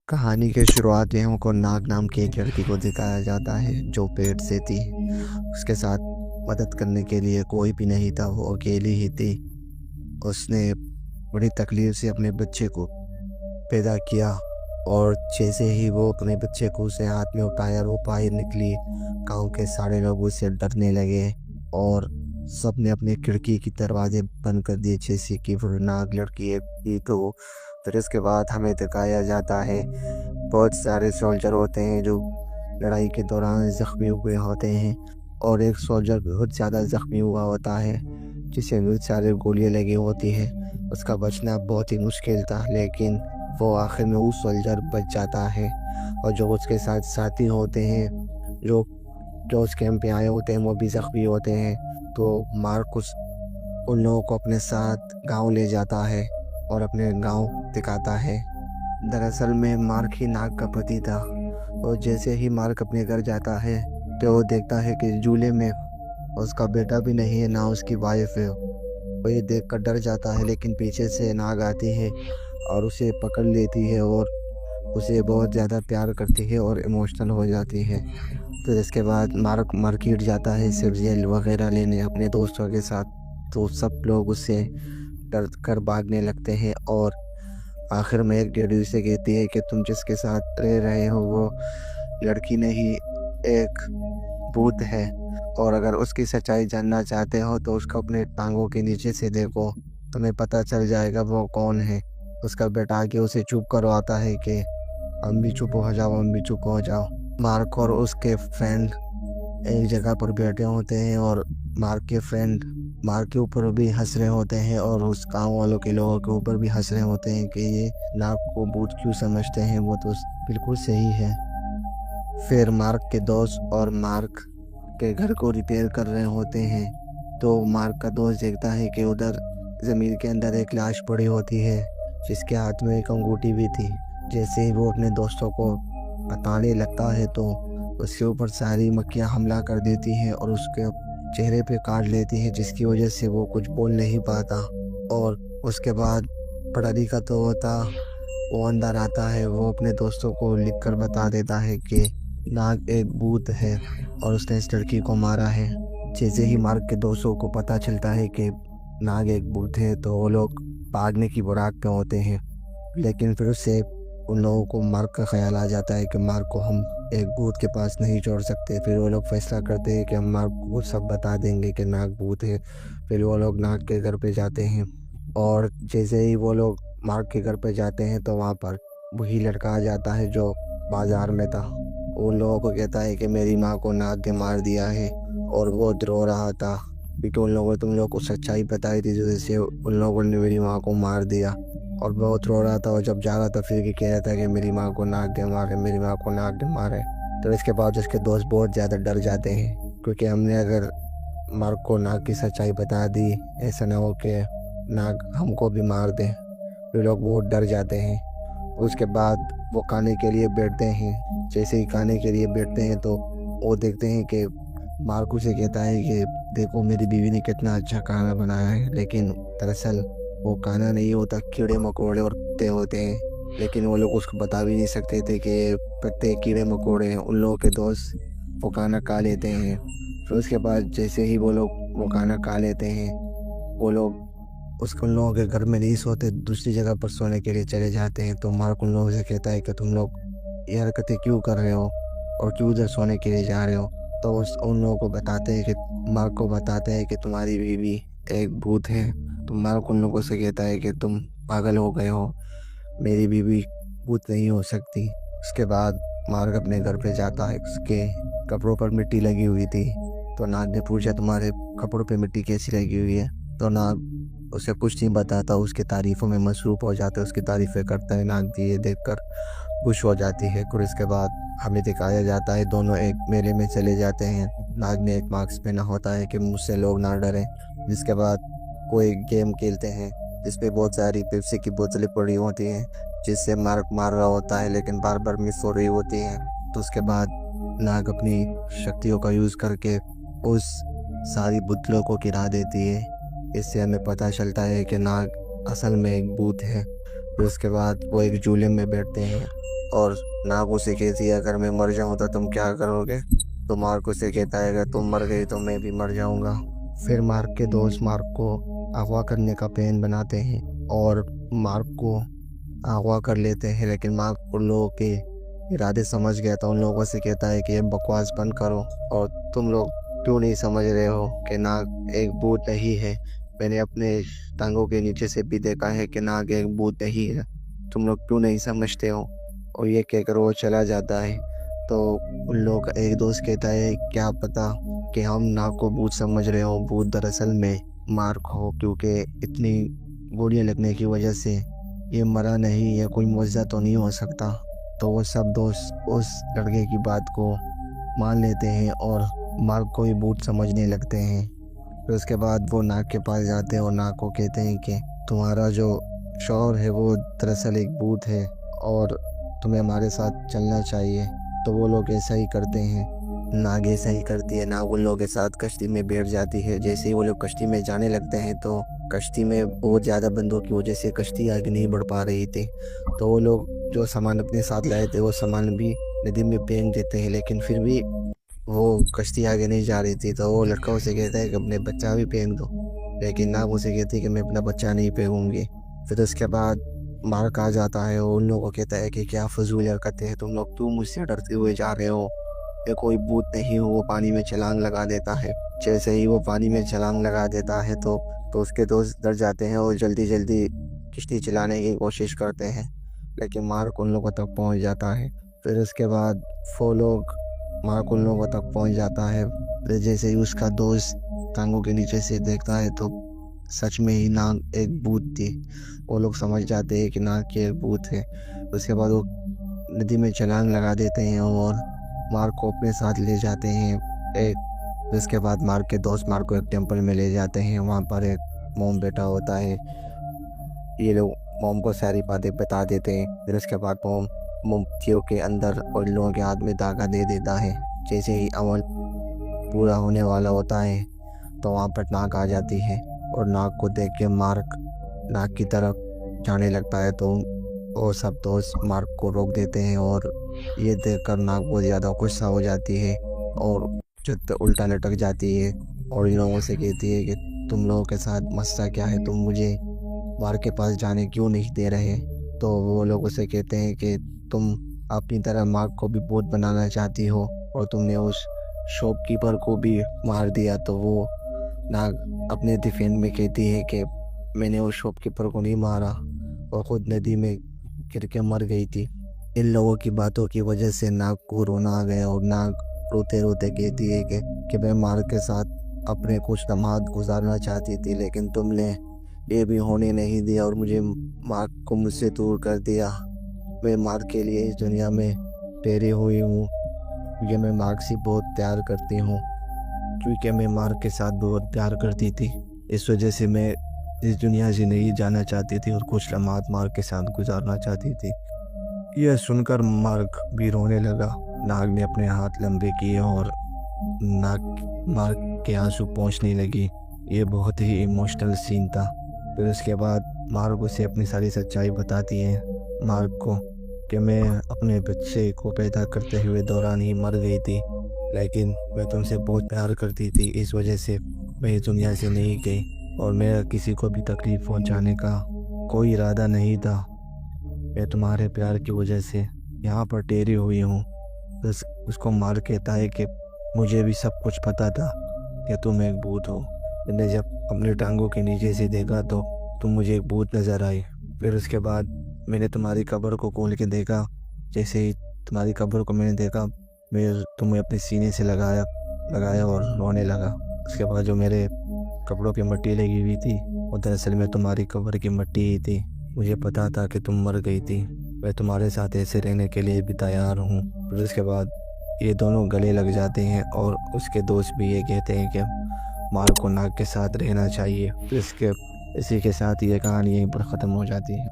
कहानी के शुरुआत में हमको नाग नाम की एक लड़की को दिखाया जाता है जो पेट से थी। उसके साथ मदद करने के लिए कोई भी नहीं था, वो अकेली ही थी। उसने बड़ी तकलीफ से अपने बच्चे को पैदा किया और जैसे ही वो अपने बच्चे को उसे हाथ में उठाया और वो बाहर निकली, गांव के सारे लोग उससे डरने लगे और सब ने अपने खिड़की की दरवाजे बंद कर दिए, जैसे कि वो नाग लड़की एक थी। तो फिर इसके बाद हमें दिखाया जाता है बहुत सारे सोल्जर होते हैं जो लड़ाई के दौरान ज़ख्मी हुए होते हैं और एक सोल्जर बहुत ज़्यादा ज़ख्मी हुआ होता है जिसे बहुत सारे गोलियां लगी होती है। उसका बचना बहुत ही मुश्किल था, लेकिन वो आखिर में उस सोल्जर बच जाता है। और जो उसके साथ साथी होते हैं, जो जो उस कैंप पे आए होते हैं, वो भी ज़ख्मी होते हैं। तो मार्कुस उन लोगों को अपने साथ गांव ले जाता है और अपने गांव दिखाता है। दरअसल में मार्क ही नाग का पति था और जैसे ही मार्क अपने घर जाता है तो वो देखता है कि झूले में उसका बेटा भी नहीं है, ना उसकी वाइफ है। वो ये देखकर डर जाता है, लेकिन पीछे से नाग आती है और उसे पकड़ लेती है और उसे बहुत ज़्यादा प्यार करती है और इमोशनल हो जाती है। फिर इसके बाद मार्क मार्केट जाता है सीरियल वगैरह लेने अपने दोस्तों के साथ। तो सब लोग उससे डर कर भागने लगते हैं और आखिर में एक लेडी उसे कहती है कि तुम जिसके साथ रह रहे हो वो लड़की नहीं, एक भूत है, और अगर उसकी सच्चाई जानना चाहते हो तो उसको अपने टांगों के नीचे से देखो, तुम्हें पता चल जाएगा वो कौन है। उसका बेटा आके उसे चुप करवाता है कि हम भी चुप हो जाओ, हम भी चुप हो जाओ। मार्क और उसके फ्रेंड एक जगह पर बैठे होते हैं और मार्क के फ्रेंड मार्क के ऊपर भी हंस रहे होते हैं और उस गांव वालों के लोगों के ऊपर भी हंस रहे होते हैं कि ये नाग को भूत क्यों समझते हैं, वो तो बिल्कुल सही है। फिर मार्क के दोस्त और मार्क के घर को रिपेयर कर रहे होते हैं तो मार्क का दोस्त देखता है कि उधर ज़मीन के अंदर एक लाश पड़ी होती है जिसके हाथ में एक अंगूठी भी थी। जैसे ही वो अपने दोस्तों को बताने लगता है तो उसके ऊपर सारी मक्खियाँ हमला कर देती हैं और उसके चेहरे पे काट लेती हैं, जिसकी वजह से वो कुछ बोल नहीं पाता। और उसके बाद पढ़ा लिखा तो होता, वो अंदर आता है, वो अपने दोस्तों को लिख कर बता देता है कि नाग एक भूत है और उसने इस लड़की को मारा है। जैसे ही मार्क के दोस्तों को पता चलता है कि नाग एक भूत है तो वो लोग भागने की बुराक में होते हैं, लेकिन फिर उससे उन लोगों को मार्क का ख्याल आ जाता है कि मार्क को हम एक भूत के पास नहीं छोड़ सकते। फिर वो लोग फैसला करते हैं कि हम मार्क को सब बता देंगे कि नाग भूत है। फिर वो लोग नाग के घर पे जाते हैं और जैसे ही वो लोग मार्क के घर पे जाते हैं तो वहाँ पर वही लड़का आ जाता है जो बाजार में था। उन लोगों को कहता है कि मेरी माँ को नाग ने मार दिया है और वो रो रहा था क्योंकि उन लोगों ने तुम लोग को सच्चाई बताई थी, जैसे उन लोगों ने मेरी माँ को मार दिया। और बहुत रो रहा था और जब जा रहा था फिर भी कह रहा था कि मेरी माँ को नाग ने मारे, मेरी माँ को नाग ने मारे। तो इसके बाद उसके दोस्त बहुत ज़्यादा डर जाते हैं क्योंकि हमने अगर मार्क को नाग की सच्चाई बता दी, ऐसा ना हो कि नाग हमको भी मार दे। वे लोग बहुत डर जाते हैं। उसके बाद वो खाने के लिए बैठते हैं। जैसे ही खाने के लिए बैठते हैं तो वो देखते हैं कि मार्क उसे कहता है कि देखो मेरी बीवी ने कितना अच्छा खाना बनाया है, लेकिन दरअसल वो खाना नहीं होता, कीड़े मकोड़े और पत्ते होते हैं। लेकिन वो लोग उसको बता भी नहीं सकते थे कि पत्ते कीड़े मकोड़े हैं। उन लोगों के दोस्त वो खाना खा लेते हैं। फिर उसके बाद जैसे ही वो लोग वो खाना खा लेते हैं, वो लोग उन लोगों के घर में नहीं सोते, दूसरी जगह पर सोने के लिए चले जाते हैं। तो मार्क उन लोगों से कहता है कि तुम लोग ये हरकतें क्यों कर रहे हो और क्यों उधर सोने के लिए जा रहे हो। तो उन लोगों को बताते हैं कि मार्क को बताते हैं कि तुम्हारी बीवी एक भूत है। तो मार्क उन लोगों से कहता है कि तुम पागल हो गए हो, मेरी बीवी भूत नहीं हो सकती। उसके बाद मार्क अपने घर पे जाता है, उसके कपड़ों पर मिट्टी लगी हुई थी। तो नाग ने पूछा तुम्हारे कपड़ों पे मिट्टी कैसी लगी हुई है। तो नाग उसे कुछ नहीं बताता, उसकी तारीफ़ों में मसरूफ़ हो जाता है, उसकी तारीफ़ें करता है। नाग भी ये देखकर खुश हो जाती है। और इसके बाद हमें दिखाया जाता है दोनों एक मेले में चले जाते हैं। नाग ने एक मास्क पहना होता है कि मुझसे लोग ना डरें। जिसके बाद कोई गेम खेलते हैं जिसपे बहुत सारी पेप्सी की बोतलें पड़ी होती हैं, जिससे मार्क मार रहा होता है लेकिन बार बार मिस हो रही होती हैं। तो उसके बाद नाग अपनी शक्तियों का यूज़ करके उस सारी बोतलों को गिरा देती है। इससे हमें पता चलता है कि नाग असल में एक भूत है। फिर उसके बाद वो एक झूले में बैठते हैं और नाग उसे कहती है अगर मैं मर जाऊँ तो तुम क्या करोगे। तो मार्क उसे कहता है अगर तुम मर गई तो मैं भी मर जाऊँगा। फिर मार्क के दोस्त मार्क को अगवा करने का प्लान बनाते हैं और मार्क को अगवा कर लेते हैं, लेकिन मार्क उन लोगों के इरादे समझ गया था। उन लोगों से कहता है कि ये बकवास बंद करो और तुम लोग क्यों नहीं समझ रहे हो कि नाग एक भूत नहीं है। मैंने अपने टांगों के नीचे से भी देखा है कि नाग एक भूत नहीं है, तुम लोग क्यों नहीं समझते हो। और ये कहकर वो चला जाता है। तो उन लोगों का एक दोस्त कहता है क्या पता कि हम नाग को भूत समझ रहे हो, भूत दरअसल में मार्क हो, क्योंकि इतनी गोलियां लगने की वजह से ये मरा नहीं, या कोई मुआवजा तो नहीं हो सकता। तो वो सब दोस्त उस लड़के की बात को मान लेते हैं और मार्क को ही भूत समझने लगते हैं। फिर उसके बाद वो नाग के पास जाते हैं और नाग को कहते हैं कि तुम्हारा जो शौहर है वो दरअसल एक भूत है और तुम्हें हमारे साथ चलना चाहिए। तो वो लोग ऐसा ही करते हैं, नाग ऐसा ही करती है। नाग उन लोगों के साथ कश्ती में बैठ जाती है। जैसे ही वो लोग कश्ती में जाने लगते हैं तो कश्ती में बहुत ज़्यादा बंदों की वजह से कश्ती आगे नहीं बढ़ पा रही थी। तो वो लोग जो सामान अपने साथ लाए थे वो सामान भी नदी में फेंक देते हैं, लेकिन फिर भी वो कश्ती आगे नहीं जा रही थी। तो वो लड़का उसे कहता है कि अपने बच्चा भी फेंक दो, लेकिन नाग उसे कहती है कि मैं अपना बच्चा नहीं फेंकूंगी। फिर उसके बाद मार्क आ जाता है और उन लोगों को कहता है कि क्या फजूल हरकतें हैं तुम लोग, क्यों मुझसे डरते हुए जा रहे हो, ये कोई भूत नहीं हो। वो पानी में छलांग लगा देता है। जैसे ही वो पानी में छलांग लगा देता है तो उसके दोस्त डर जाते हैं और जल्दी जल्दी किश्ती चलाने की कोशिश करते हैं, लेकिन मार्क उन लोगों तक पहुंच जाता है। फिर उसके बाद वो लोग मार्क उन लोगों तक पहुंच जाता है। फिर जैसे ही उसका दोस्त टांगों के नीचे से देखता है तो सच में ही नाग एक भूत थी। वो लोग समझ जाते हैं कि नाग की एक भूत है। उसके बाद वो नदी में छलांग लगा देते हैं और मार्क को अपने साथ ले जाते हैं। इसके बाद मार्क के दोस्त मार्क को एक टेम्पल में ले जाते हैं। वहाँ पर एक मोम बैठा होता है। ये लोग मोम को सारी बातें बता देते हैं। फिर उसके बाद मोम मोमबत्तियों के अंदर और लोगों के हाथ में धागा दे देता है। जैसे ही अमल पूरा होने वाला होता है तो वहाँ पर नाग आ जाती है और नाग को देख के मार्क नाग की तरफ जाने लगता है। तो वो सब दोस्त मार्क को रोक देते हैं और ये देखकर नाग बहुत ज़्यादा गुस्सा हो जाती है और उल्टा लटक जाती है और इन लोगों से कहती है कि तुम लोगों के साथ मसला क्या है, तुम मुझे मार्क के पास जाने क्यों नहीं दे रहे। तो वो लोग उसे कहते हैं कि तुम अपनी तरह मार्क को भी भूत बनाना चाहती हो और तुमने उस शॉपकीपर को भी मार दिया। तो वो नाग अपने डिफेंस में कहती है कि मैंने उस शॉपकीपर को नहीं मारा और ख़ुद नदी में गिर के मर गई थी। इन लोगों की बातों की वजह से नाग को रोना आ गया और नाग रोते रोते कहती है कि मैं मार्क के साथ अपने कुछ लम्हात गुजारना चाहती थी, लेकिन तुमने ये भी होने नहीं दिया और मुझे मार्क को मुझसे दूर कर दिया। मैं मार्क के लिए इस दुनिया में ठहरी हुई हूँ क्योंकि मैं मार्क से बहुत प्यार करती हूँ, क्योंकि मैं मार्क के साथ बहुत प्यार करती थी। इस वजह से मैं इस दुनिया से नहीं जाना चाहती थी और कुछ लम्हात मार्क के साथ गुजारना चाहती थी। यह सुनकर मार्क भी रोने लगा। नाग ने अपने हाथ लंबे किए और मार्क के आंसू पहुँचने लगी। ये बहुत ही इमोशनल सीन था। फिर उसके बाद मार्क उसे अपनी सारी सच्चाई बताती है मार्क को कि मैं अपने बच्चे को पैदा करते हुए दौरान ही मर गई थी, लेकिन मैं तुमसे बहुत प्यार करती थी, इस वजह से मैं इस दुनिया से नहीं गई और मेरा किसी को भी तकलीफ़ पहुंचाने का कोई इरादा नहीं था। मैं तुम्हारे प्यार की वजह से यहाँ पर ठहरी हुई हूँ। बस उसको मार कहता है कि मुझे भी सब कुछ पता था कि तुम एक भूत हो। मैंने जब अपने टांगों के नीचे से देखा तो तुम मुझे एक भूत नज़र आई। फिर उसके बाद मैंने तुम्हारी कब्र को खोल के देखा। जैसे ही तुम्हारी कब्र को मैंने देखा मैं तुम्हें अपने सीने से लगाया और रोने लगा। उसके बाद जो मेरे कपड़ों की मिट्टी लगी हुई थी वो दरअसल में तुम्हारी कब्र की मिट्टी ही थी। मुझे पता था कि तुम मर गई थी। मैं तुम्हारे साथ ऐसे रहने के लिए भी तैयार हूँ। फिर उसके बाद ये दोनों गले लग जाते हैं और उसके दोस्त भी ये कहते हैं कि मार्क को नाग के साथ रहना चाहिए। फिर इसी के साथ ये कहानी यहीं पर ख़त्म हो जाती है।